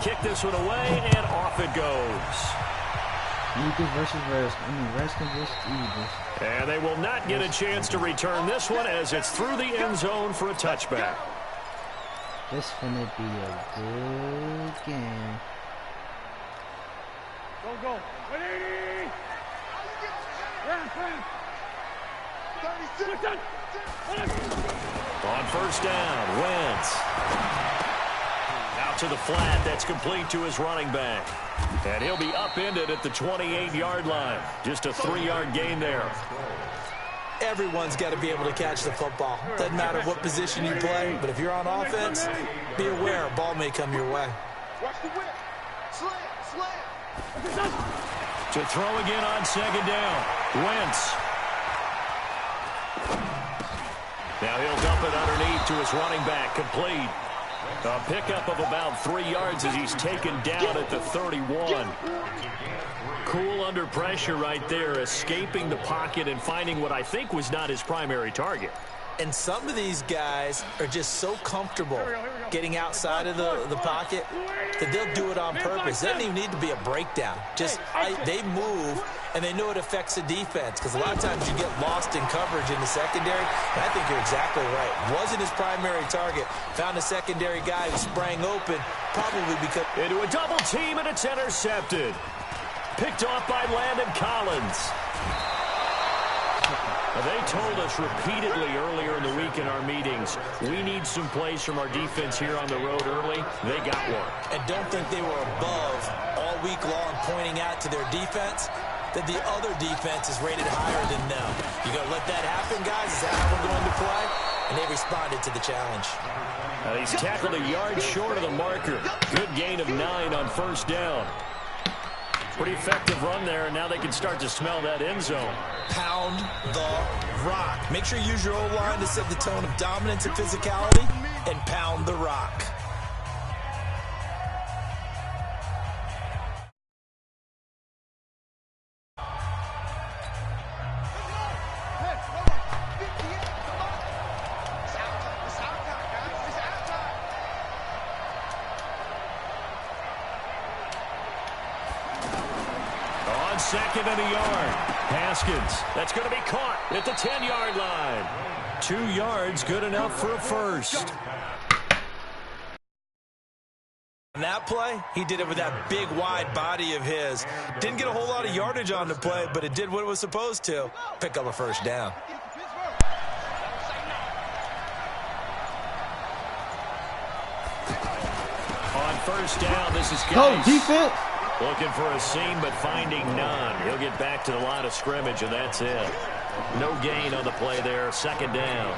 kick this one away, and off it goes. Eagles versus Redskins versus Eagles. And they will not get a chance to return this one as it's through the end zone for a touchback. This gonna be a good game. Go. 180. On first down, Wentz. Out to the flat. That's complete to his running back. And he'll be upended at the 28-yard line. Just a 3-yard gain there. Everyone's got to be able to catch the football. Doesn't matter what position you play, but if you're on offense, be aware a ball may come your way. Watch the whip. Slam. To throw again on second down. Wentz. Now he'll dump it underneath to his running back. Complete. A pickup of about 3 yards as he's taken down at the 31. Cool under pressure right there, escaping the pocket and finding what I think was not his primary target. And some of these guys are just so comfortable getting outside of the pocket that they'll do it on purpose. It doesn't even need to be a breakdown. They move, and they know it affects the defense because a lot of times you get lost in coverage in the secondary. And I think you're exactly right. Wasn't his primary target. Found a secondary guy who sprang open, probably because... Into a double team, and it's intercepted. Picked off by Landon Collins. They told us repeatedly earlier in the week in our meetings, we need some plays from our defense here on the road early. They got one. And don't think they were above all week long pointing out to their defense that the other defense is rated higher than them. You going to let that happen, guys? Is that how we're going to play? And they responded to the challenge. He's tackled a yard short of the marker. Good gain of 9 on first down. Pretty effective run there, and now they can start to smell that end zone. Pound the rock. Make sure you use your O-line to set the tone of dominance and physicality, and pound the rock. Second and a yard. Haskins. That's going to be caught at the 10-yard line. 2 yards, good enough for a first. On that play, he did it with that big, wide body of his. Didn't get a whole lot of yardage on the play, but it did what it was supposed to. Pick up a first down. On first down, this is Go, Geis. defense! Looking for a seam, but finding none. He'll get back to the line of scrimmage, and that's it. No gain on the play there. Second down.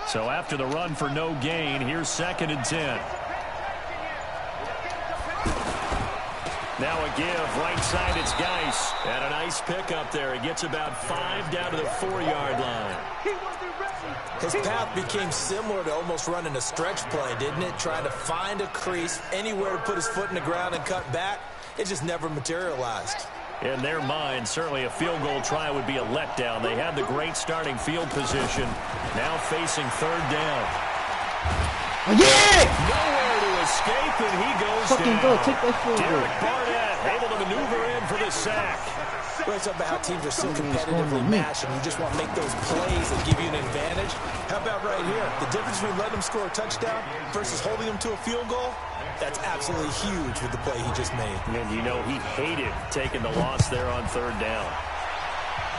So after the run for no gain, here's 2nd and 10. Now a give, right side, it's Geis. And a nice pickup there. He gets about 5 down to the 4-yard line. His path became similar to almost running a stretch play, didn't it? Trying to find a crease, anywhere to put his foot in the ground and cut back. It just never materialized. In their mind, certainly a field goal try would be a letdown. They had the great starting field position. Now facing 3rd down. Yeah! Nowhere to escape, and he goes Fucking down. go, take that field goal. Derek Barnett able to maneuver in for the sack. Well, it's about how teams are so competitively matched, and you just want to make those plays that give you an advantage. How about right here? The difference between letting them score a touchdown versus holding them to a field goal, that's absolutely huge with the play he just made. And you know he hated taking the loss there on 3rd down.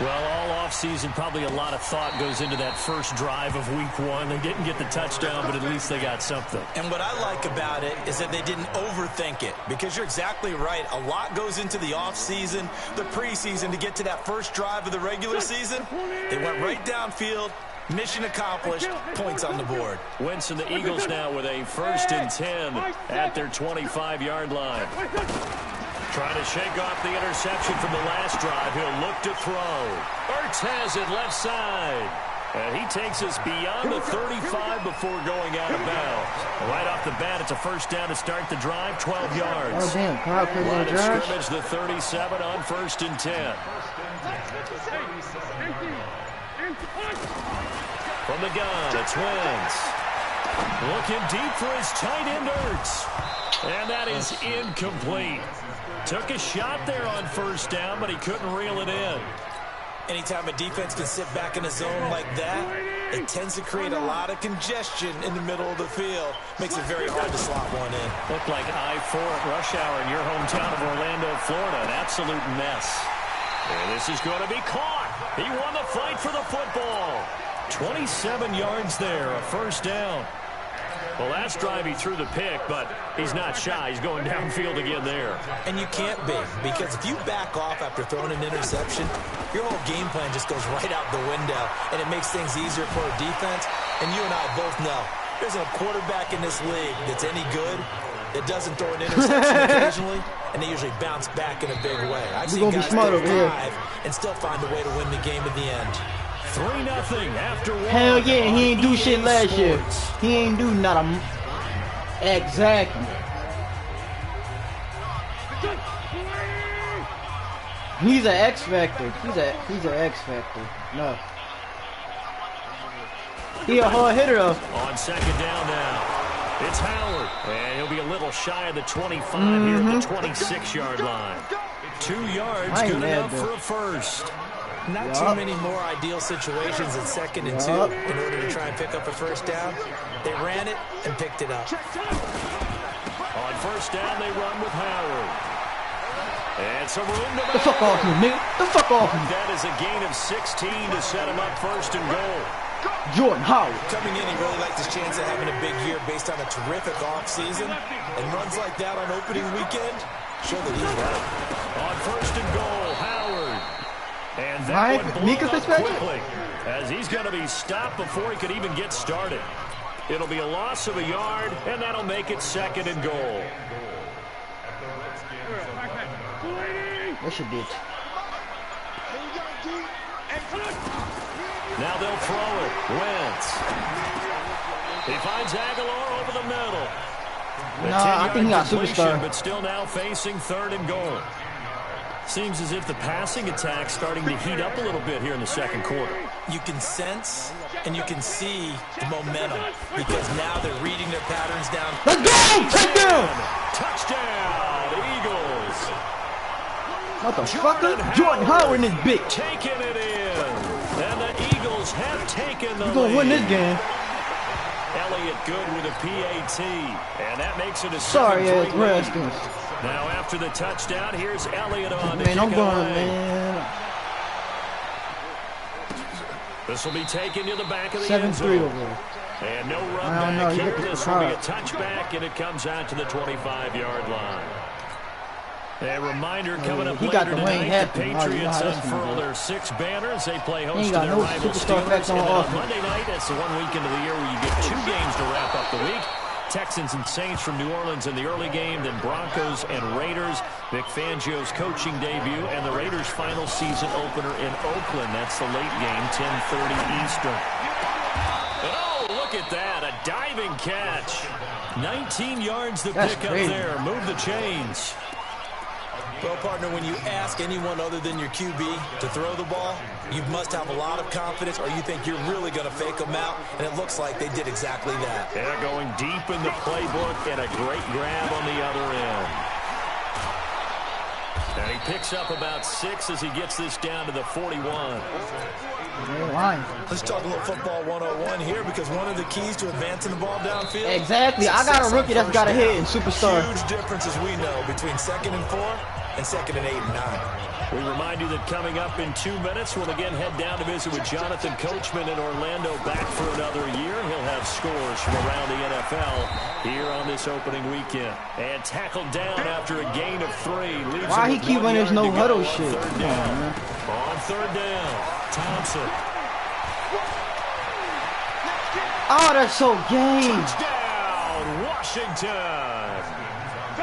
Well, all offseason, probably a lot of thought goes into that first drive of week 1. They didn't get the touchdown, but at least they got something. And what I like about it is that they didn't overthink it, because you're exactly right. A lot goes into the offseason, the preseason, to get to that first drive of the regular season. They went right downfield. Mission accomplished. Points on the board. Wentz and the Eagles now with a 1st and 10 at their 25-yard line. Trying to shake off the interception from the last drive. He'll look to throw. Ertz has it left side. And he takes us beyond the 35 before going out of bounds. Right off the bat, it's a first down to start the drive, 12 yards. Oh, damn. Kyle put Line in of Josh. scrimmage, the 37 on 1st and 10. From the gun, it's Wentz. Looking deep for his tight end, Ertz. And that is incomplete. Took a shot there on first down, but he couldn't reel it in. Anytime a defense can sit back in a zone like that, it tends to create a lot of congestion in the middle of the field. Makes it very hard to slot one in. Looked like I-4 at rush hour in your hometown of Orlando, Florida. An absolute mess. And this is going to be caught. He won the fight for the football. 27 yards there, a first down. Well, last drive he threw the pick, but he's not shy. He's going downfield again there. And you can't be, because if you back off after throwing an interception, your whole game plan just goes right out the window, and it makes things easier for a defense. And you and I both know there's a quarterback in this league that's any good that doesn't throw an interception occasionally, and they usually bounce back in a big way. I've seen guys throw 5 and still find a way to win the game at the end. 3-0 after 1. Hell yeah, he ain't do shit last year. He ain't do nothing. Exactly. He's an X factor. He's an X factor. No. He a hard hitter though. On second down now. It's Howard. And he'll be a little shy of the 25 here at the 26-yard line. 2 yards, good enough for a first. Not too many more ideal situations at 2nd and 2 in order to try and pick up a first down. They ran it and picked it up. On first down, they run with Howard. And some room to The fuck off me, nigga. The fuck off me. That is a gain of 16 to set him up 1st and goal. Jordan Howard. Coming in, he really liked his chance of having a big year based on a terrific offseason. And runs like that on opening weekend, show that he's right. On 1st and goal, Howard. And that one blown up quickly, as he's going to be stopped before he could even get started. It'll be a loss of a yard, and that'll make it 2nd and goal. What's your bitch? Now they'll throw it. Wentz. He finds Aguilar over the middle. Nah, I think he got superstar. But still now facing 3rd and goal. Seems as if the passing attack's starting to heat up a little bit here in the 2nd quarter. You can sense and you can see the momentum because now they're reading their patterns down. Let's go! Touchdown! Touchdown, Eagles. Motherfucker, Jordan Howard in this bitch. Taking it in. And the Eagles have taken the lead. You gonna win this game. Elliott good with a PAT. And that makes it a Sorry, 7-3 Redskins. Now after the touchdown, here's Elliott on to Man, I'm kick it going, away. man. This will be taken to the back of the end 7-3 zone. over there. And no run I don't know, back you here. get the This will be a crowd. touchback, and it comes out to the 25-yard line. A reminder coming up he later got the Wayne tonight, the Hampton. Oh, you know Patriots how this gonna unfurl go. their 6 banners. They play host ain't to got their no rival superstar Steelers. effect on And then on offense. Monday night, that's the one weekend of the year where you get 2 games to wrap up the week. Texans and Saints from New Orleans in the early game, then Broncos and Raiders. Vic Fangio's coaching debut, and the Raiders' final season opener in Oakland. That's the late game, 10:30 Eastern. Oh, look at that, a diving catch. 19 yards to That's pick crazy. up there. Move the chains. Well, partner, when you ask anyone other than your QB to throw the ball, you must have a lot of confidence or you think you're really going to fake them out, and it looks like they did exactly that. They're going deep in the playbook, and a great grab on the other end. And he picks up about 6 as he gets this down to the 41. They're lying. Let's talk a little football 101 here because one of the keys to advancing the ball downfield. Exactly. I got a rookie that's got a hit in superstar. Huge difference, as we know, between 2nd and 4 and 2nd and 8 and 9. We remind you that coming up in 2 minutes, we'll again head down to visit with Jonathan Coachman in Orlando, back for another year. He'll have scores from around the NFL here on this opening weekend. And tackled down after a gain of 3. Leaves Why him he with keep 1 running this yard to no go huddle on shit? 3rd Come on, down. man. On 3rd down, Thompson. Oh, that's so gay. Touchdown, Washington.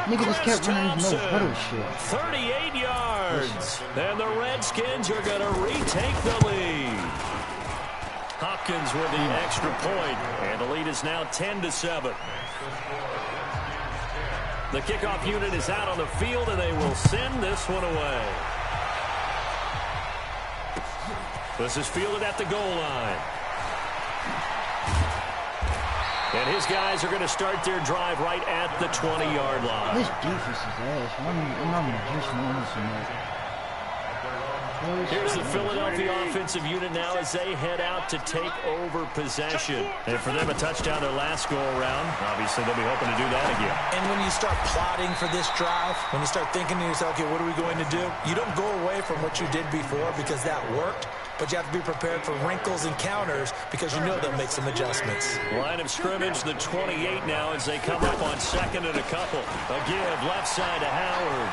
Nigga just kept running this no huddle shit. 38 yards. And the Redskins are going to retake the lead. Hopkins with the extra point, and the lead is now 10-7. The kickoff unit is out on the field, and they will send this one away. This is fielded at the goal line. And his guys are going to start their drive right at the 20-yard line. This defense is ass. I'm not just noticing that. Here's the Philadelphia offensive unit now as they head out to take over possession. And for them, a touchdown their last go-around. Obviously, they'll be hoping to do that again. And when you start plotting for this drive, when you start thinking to yourself, okay, what are we going to do? You don't go away from what you did before because that worked. But you have to be prepared for wrinkles and counters because you know they'll make some adjustments. Line of scrimmage, the 28 now as they come up on second and a couple. A give left side to Howard.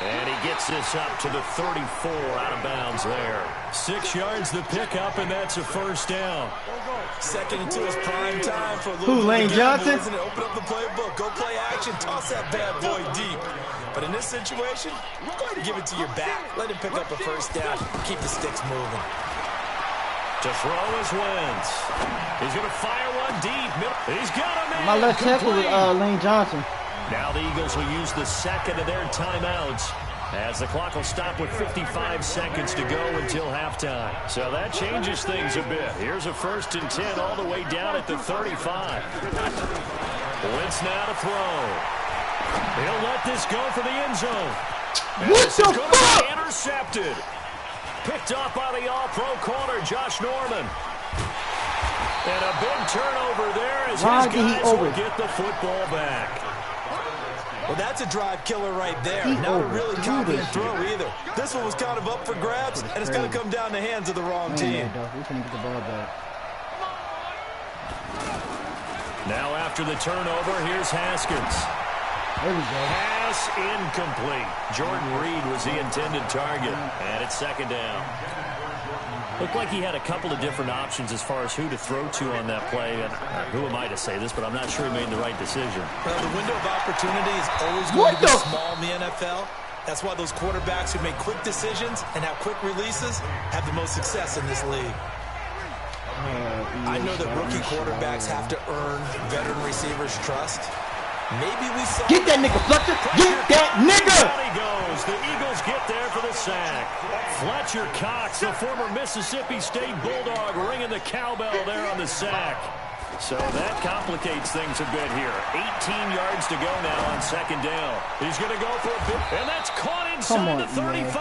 And he gets this up to the 34 out of bounds there. 6 yards the pickup, and that's a first down. Second and 2 is prime time for a little Lane Johnson? Isn't it? Open up the playbook. Go play action. Toss that bad boy deep. But in this situation, go ahead and give it to your back. Let him pick up a first down. Keep the sticks moving. To throw is Wentz. He's going to fire one deep. He's got him in. My left tackle was Lane Johnson. Now the Eagles will use the second of their timeouts as the clock will stop with 55 seconds to go until halftime. So that changes things a bit. Here's a 1st and 10 all the way down at the 35. Wentz now to throw. He'll let this go for the end zone. And What this the is going to fuck? be intercepted. Picked off by the all-pro corner, Josh Norman. And a big turnover there as Why his did he guys will get the football back. Well, that's a drive killer right there. He Not a really overthrew confident this throw either. This one was kind of up for grabs, and it's going to come down the hands of the wrong team. We're going to get the ball back. Now after the turnover, here's Haskins. There we go. Pass incomplete. Jordan Reed was the intended target, and it's second down. Looked like he had a couple of different options as far as who to throw to on that play. And who am I to say this, but I'm not sure he made the right decision. Well, the window of opportunity is always going to be small in the NFL. That's why those quarterbacks who make quick decisions and have quick releases have the most success in this league. I know that rookie quarterbacks have to earn veteran receivers' trust. Maybe we saw... Get that nigga, Fletcher! Get that nigga! Down he goes. The Eagles get there for the sack. Fletcher Cox, the former Mississippi State Bulldog, ringing the cowbell there on the sack. So that complicates things a bit here. 18 yards to go now on second down. He's going to go for a bit, and that's caught inside the 35.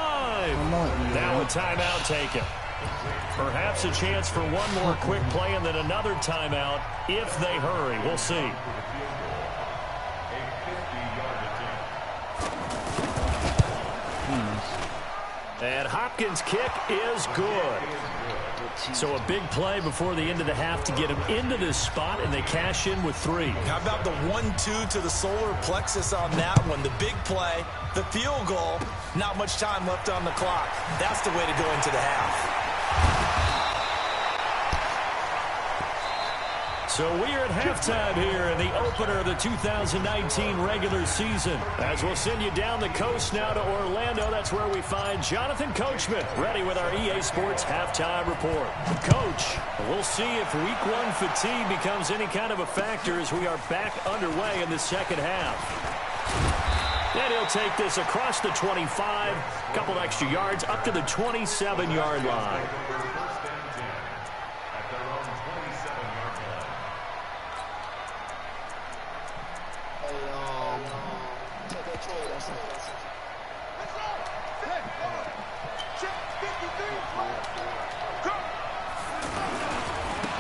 Now a timeout taken. Perhaps a chance for one more quick play and then another timeout if they hurry. We'll see. And Hopkins' kick is good. So a big play before the end of the half to get him into this spot, and they cash in with 3. How about the 1-2 to the solar plexus on that one? The big play, the field goal, not much time left on the clock. That's the way to go into the half. So we are at halftime here in the opener of the 2019 regular season. As we'll send you down the coast now to Orlando, that's where we find Jonathan Coachman, ready with our EA Sports halftime report. Coach, we'll see if week 1 fatigue becomes any kind of a factor as we are back underway in the second half. And he'll take this across the 25, a couple extra yards, up to the 27-yard line.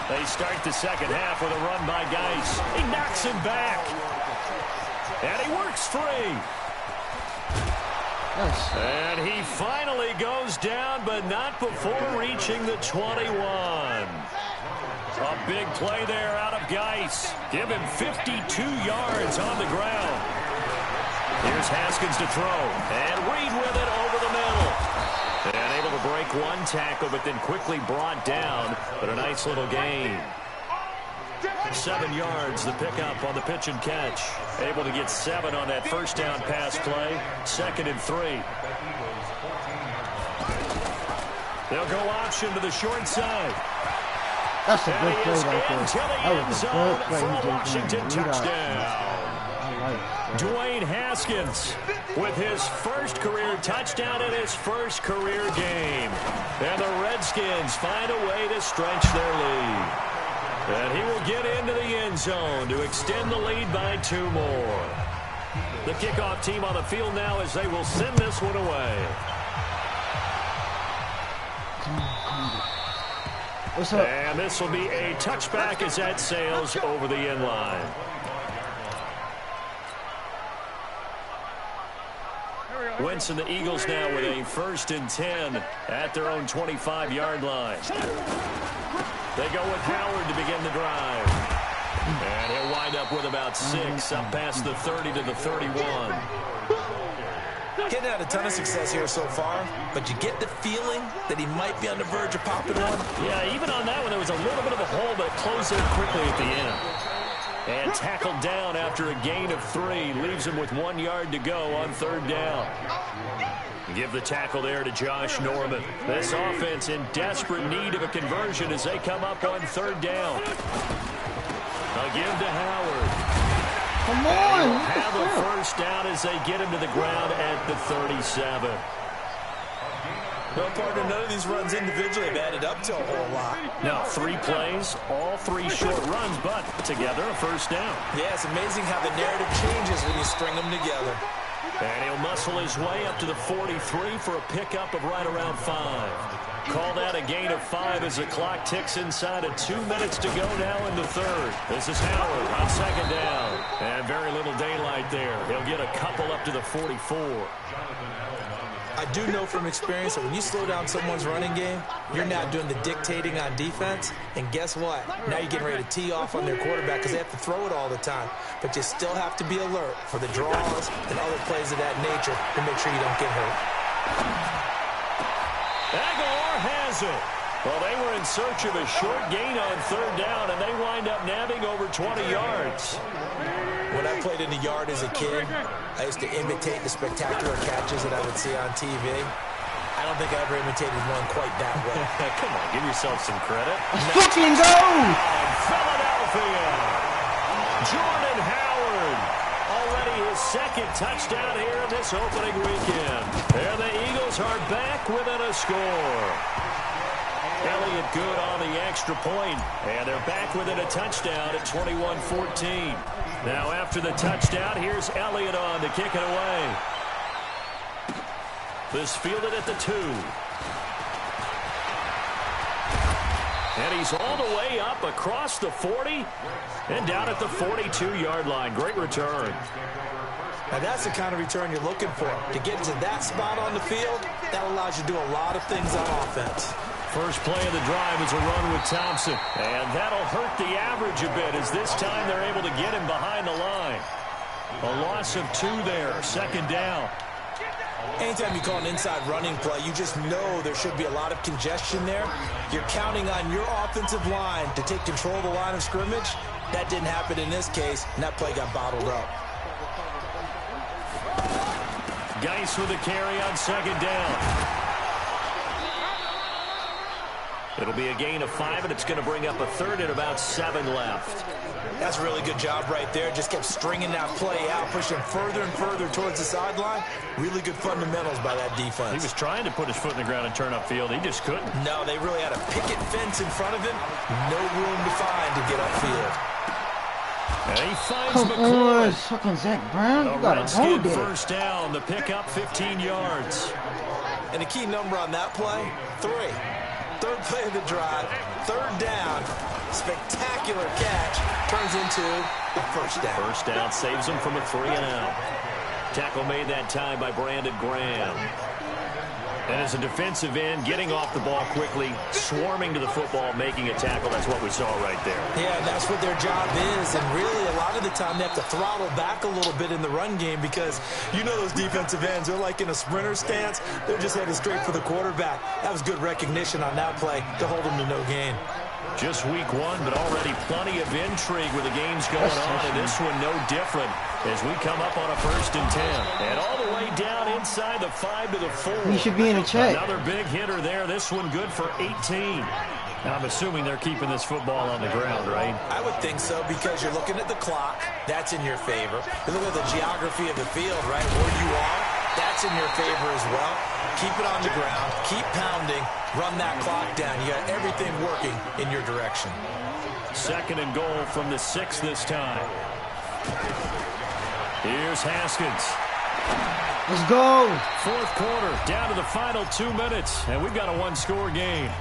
They start the second half with a run by Geis. He knocks him back. And he works free. And he finally goes down, but not before reaching the 21. A big play there out of Geis. Give him 52 yards on the ground. Here's Haskins to throw. And Reed with it over the middle. And able to break one tackle, but then quickly brought down. But a nice little gain. 7 yards, the pickup on the pitch and catch. Able to get 7 on that first down pass play. 2nd and 3. They'll go option to the short side. That's a good play right there. Into the That end was a zone good play. for a He just Washington did. touchdown. I like it. Dwayne Haskins with his first career touchdown in his first career game. And the Redskins find a way to stretch their lead. And he will get into the end zone to extend the lead by 2 more. The kickoff team on the field now as they will send this one away. What's up? And this will be a touchback as that sails over the end line. Wentz and the Eagles now with a 1st and 10 at their own 25-yard line. They go with Howard to begin the drive. And he'll wind up with about 6 up past the 30 to the 31. Getting had a ton of success here so far, but you get the feeling that he might be on the verge of popping one. Yeah, even on that one, there was a little bit of a hole, but it closed in quickly at the end. And tackled down after a gain of 3. Leaves him with 1 yard to go on 3rd down. Give the tackle there to Josh Norman. This offense in desperate need of a conversion as they come up on 3rd down. They'll give to Howard. Come on. Have a 1st down as they get him to the ground at the 37. No, partner, none of these runs individually have added up to a whole lot. Now 3 plays, all 3 short runs, but together a 1st down. Yeah, it's amazing how the narrative changes when you string them together. And he'll muscle his way up to the 43 for a pickup of right around 5. Call that a gain of 5 as the clock ticks inside of 2 minutes to go now in the 3rd. This is Howard on 2nd down. And very little daylight there. He'll get a couple up to the 44. I do know from experience that when you slow down someone's running game, you're now doing the dictating on defense. And guess what? Now you're getting ready to tee off on their quarterback because they have to throw it all the time. But you still have to be alert for the draws and other plays of that nature to make sure you don't get hurt. Aguilar has it. Well, they were in search of a short gain on 3rd down, and they wind up nabbing over 20 yards. When I played in the yard as a kid, I used to imitate the spectacular catches that I would see on TV. I don't think I ever imitated one quite that way. Come on, give yourself some credit. Fucking go! Philadelphia. Jordan Howard. Already his 2nd touchdown here in this opening weekend. And the Eagles are back within a score. Elliott good on the extra point, and they're back within a touchdown at 21-14. Now after the touchdown, here's Elliott on to kick it away. This fielded at the 2. And he's all the way up across the 40 and down at the 42-yard line. Great return. Now that's the kind of return you're looking for. To get to that spot on the field, that allows you to do a lot of things on offense. First play of the drive is a run with Thompson. And that'll hurt the average a bit as this time they're able to get him behind the line. A loss of 2 there, 2nd down. Anytime you call an inside running play, you just know there should be a lot of congestion there. You're counting on your offensive line to take control of the line of scrimmage. That didn't happen in this case, and that play got bottled up. Geis with a carry on 2nd down. It'll be a gain of 5, and it's going to bring up a 3rd and about 7 left. That's a really good job right there. Just kept stringing that play out, pushing further and further towards the sideline. Really good fundamentals by that defense. He was trying to put his foot in the ground and turn upfield. He just couldn't. No, they really had a picket fence in front of him. No room to find to get upfield. And he finds Come McClure. on, fucking Zach Brown. You The gotta hold Redskin it. 1st down. The pickup 15 yards. And the key number on that play, 3. 3rd play of the drive, 3rd down, spectacular catch, turns into a 1st down. 1st down saves him from a 3-and-out. Tackle made that time by Brandon Graham. And as a defensive end, getting off the ball quickly, swarming to the football, making a tackle. That's what we saw right there. Yeah, that's what their job is. And really, a lot of the time, they have to throttle back a little bit in the run game because you know those defensive ends, they're like in a sprinter stance. They're just headed straight for the quarterback. That was good recognition on that play to hold them to no gain. Just week 1, but already plenty of intrigue with the games going on, and this one no different as we come up on a 1st and 10. And all the way down inside the 5 to the 4. He should be in a check. Another big hitter there. This one good for 18. I'm assuming they're keeping this football on the ground, right? I would think so, because you're looking at the clock. That's in your favor. You look at the geography of the field, right? Where you are, that's in your favor as well. Keep it on the ground. Keep pounding. Run that clock down. You got everything working in your direction. 2nd and goal from the 6 this time. Here's Haskins. Let's go. 4th quarter, down to the final 2 minutes, and we've got a 1-score game.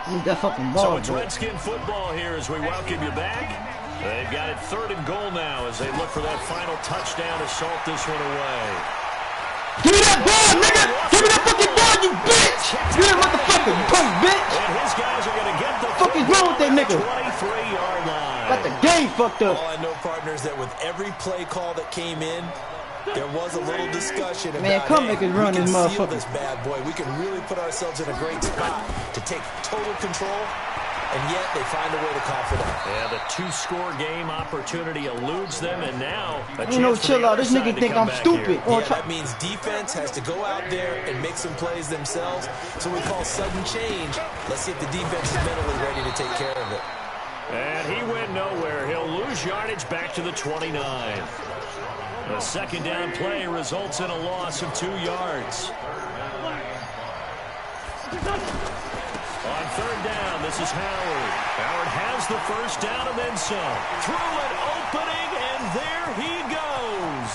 Need that fucking ball. So it's Redskin football here as we welcome you back. They've got it 3rd and goal now as they look for that final touchdown to salt this one away. Give me that ball, nigga! Give me that fucking ball, you bitch! You that motherfucking punk, bitch! And his guys are going to get the What the fuck is wrong with that nigga? 23-yard line. Got the game fucked up. All I know, partners, that with every play call that came in, there was a little discussion about, man, come make us run this motherfucker. This bad boy. We can really put ourselves in a great spot to take total control, and yet they find a way to call for that. Yeah, the 2-score game opportunity eludes them, and now a You know, chance for chill the out. other This nigga side to think come I'm back stupid. here. Yeah, that means defense has to go out there and make some plays themselves. So we call sudden change. Let's see if the defense is mentally ready to take care of it. And he went nowhere. He'll lose yardage back to the 29. The 2nd down play results in a loss of 2 yards. On 3rd down, this is Howard. Howard has the 1st down and then some. Through an opening, and there he goes.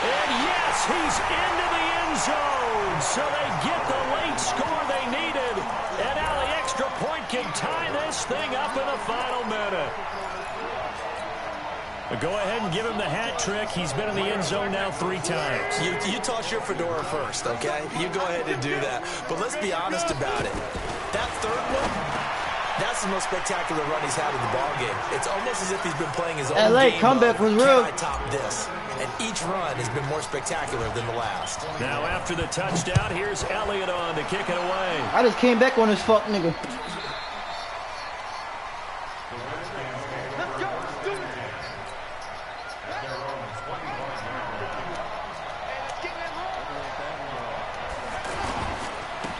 And yes, he's into the end zone. So they get the late score they needed. And now the extra point can tie this thing up in the final minute. Go ahead and give him the hat trick. He's been in the end zone now 3 times. You toss your fedora first, okay? You go ahead and do that. But let's be honest about it. That 3rd one, that's the most spectacular run he's had in the ballgame. It's almost as if he's been playing his own LA game. comeback was real. Can I top this? And each run has been more spectacular than the last. Now after the touchdown, here's Elliott on to kick it away. I just came back on this fuck nigga.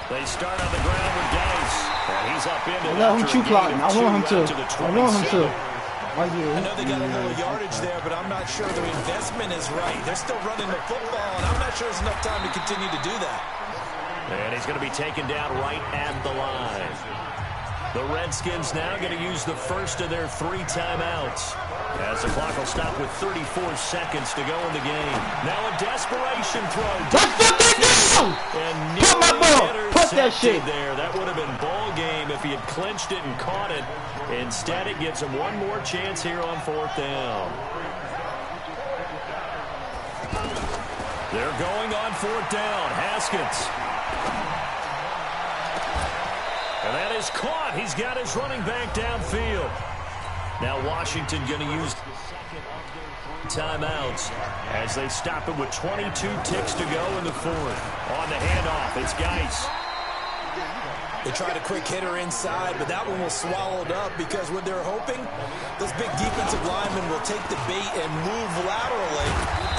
They start on the ground with Dice. And he's up into it. I want him to plotting. I want him to. I want him to. Oh, I yeah. know they got a little yardage there, but I'm not sure their investment is right. They're still running the football, and I'm not sure there's enough time to continue to do that. And he's going to be taken down right at the line. The Redskins now going to use the first of their 3 timeouts, as the clock will stop with 34 seconds to go in the game. Now a desperation throw. Let's fucking go! And Put my ball. Put that shit. there. That would have been ball game if he had clinched it and caught it. Instead, it gives him one more chance here on 4th down. They're going on 4th down. Haskins. And that is caught. He's got his running back downfield. Now Washington going to use timeouts as they stop it with 22 ticks to go in the 4th. On the handoff, it's Geis. They tried a quick hitter inside, but that one was swallowed up because what they're hoping, this big defensive lineman will take the bait and move laterally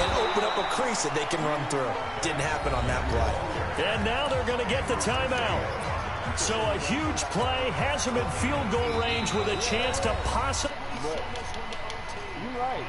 and open up a crease that they can run through. Didn't happen on that play. And now they're going to get the timeout. So a huge play has him in field goal range with a chance to possibly... You're right.